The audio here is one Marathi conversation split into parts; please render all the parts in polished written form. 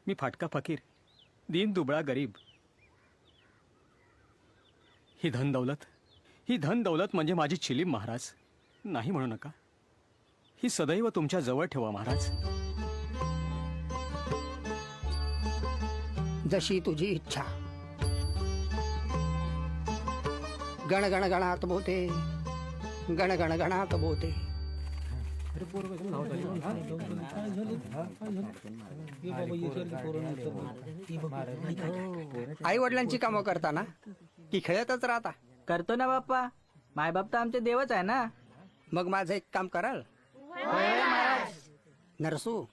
मी फाटका फकीर, दीन दुबळा गरीब. ही धन दौलत म्हणजे माझी चिलीम महाराज. नाही म्हणू नका. ही सदैव तुमच्या जवळ ठेवा महाराज. जशी तुझी इच्छा. गण गण गणात बोते, गण गण गणात बोते. आई वडिलांची कामं करताना की खेळतच राहता? करतो ना बाप्पा. मायबाप तर आमचे देवच आहे ना. मग माझं एक काम कराल? नरसू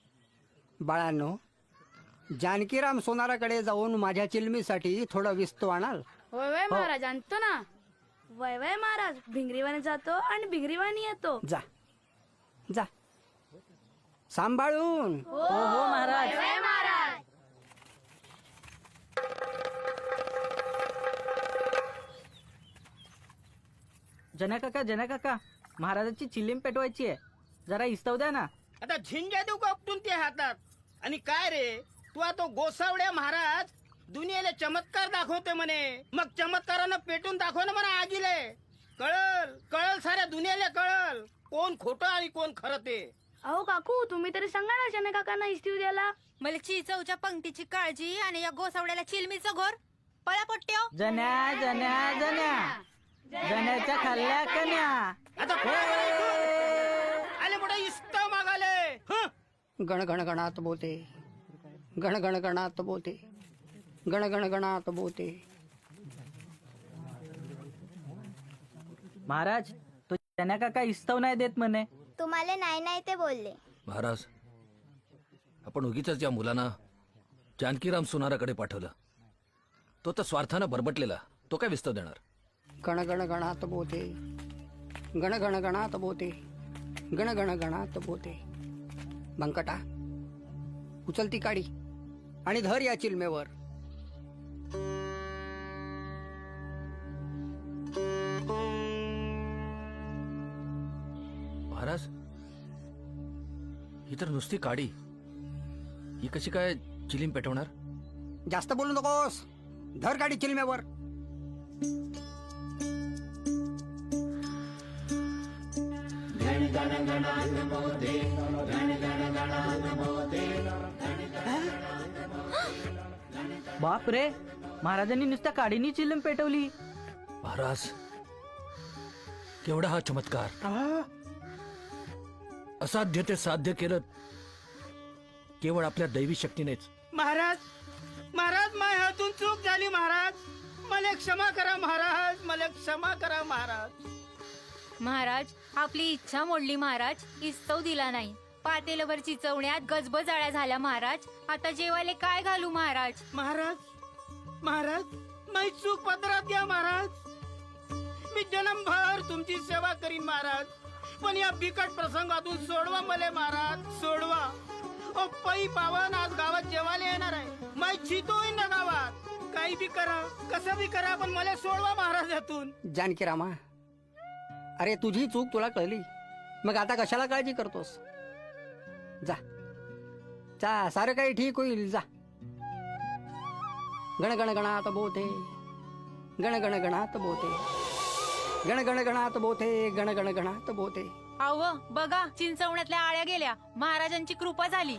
बाळांनो, जानकीराम सोनाराकडे जाऊन माझ्या चिलमीसाठी थोडं विस्तू आणाल? वय वय महाराज आणतो ना. वय वय महाराज भिंगरीवाने जातो आणि भिंगरीवाने येतो. जा जा सांभाळून. हो हो महाराज. वय महाराज. जना काका महाराजाची चिलीम पेटवायची आहे. जरा इस्तव द्या ना. आता झिंग्या देऊ का उपटून ते हातात? आणि काय रे, तू तो गोसावड्या महाराज दुनियेला चमत्कार दाखवते म्हणे. मग चमत्कारानं पेटून दाखव ना म्हणा आगीले. कळल साऱ्या दुनियेला कळल कोण खोटं आणि कोण खरं ते. अहो काकू, तुम्ही तरी सांगा ना जने काकांना इस्तीव द्यायला. मला चिचवच्या पंक्तीची काळजी आणि या गोसावड्याला चिलमीचं घोर. पळा पट्ट्यो. जन्या जन्या जन्या जन्याच्या खाल्ल्या कन्या. आता आले मोठा इस्त मागाले. गण गण गणात बोते, गण गण गणात बोते, गण गण गणात बोते. महाराज तो जन्या काका इस्तव नाही देत म्हणे. तुम्हाला नाही नाही ते बोलले. महाराज, आपण उगीच या मुलांना जानकीराम सोनाराकडे पाठवलं. तो तर स्वार्थानं बरबटलेला. तो काय विस्तव देणार? गण गण गणात बोते, गण गण गणात बोते, गण गण गणात बोते. बंकटा उचलती काडी आणि धर या चिलमेवर. महाराज, ही तर नुसती काडी. ही कशी काय चिलीम पेटवणार? जास्त बोलू नकोस. धर काडी चिलमेवर. बाप रे, महाराजांनी नुसत्या काडीनी चिलीम पेटवली. महाराज, केवढा हा चमत्कार. असाध्य ते साध्य केलं केवळ आपल्या दैवी शक्तीनेच. महाराज माझ्या हातून चूक झाली महाराज. मला क्षमा करा महाराज, मला क्षमा करा महाराज. महाराज आपली इच्छा मोडली महाराज. इस्तव दिला नाही. पातेलभर चिचवण्यात गजबजाळ्या झाल्या महाराज. आता जेवायला काय घालू महाराज? महाराज माझी चूक पदरात द्या महाराज. मी जन्मभर तुमची सेवा करीन महाराज. पण या बिकट प्रसंगातून सोडवा मला महाराज, सोडवा. ओ पै पावन आज गावात जेवायला येणार आहे. माझी चितो होईन ना गावात. काही बी करा, कसं बी करा, पण मला सोडवा महाराज यातून. जानकीरामा, अरे तुझी चूक तुला कळली. मग आता कशाला काळजी करतोस? जा जा, सारं काही ठीक होईल. जा. गण गण गणात बोते, गण गण गणात बोते, गण गण गणात बोते, गण गण गणात बोते. अहो बघा, चिंचवण्यातल्या आळ्या गेल्या. महाराजांची कृपा झाली.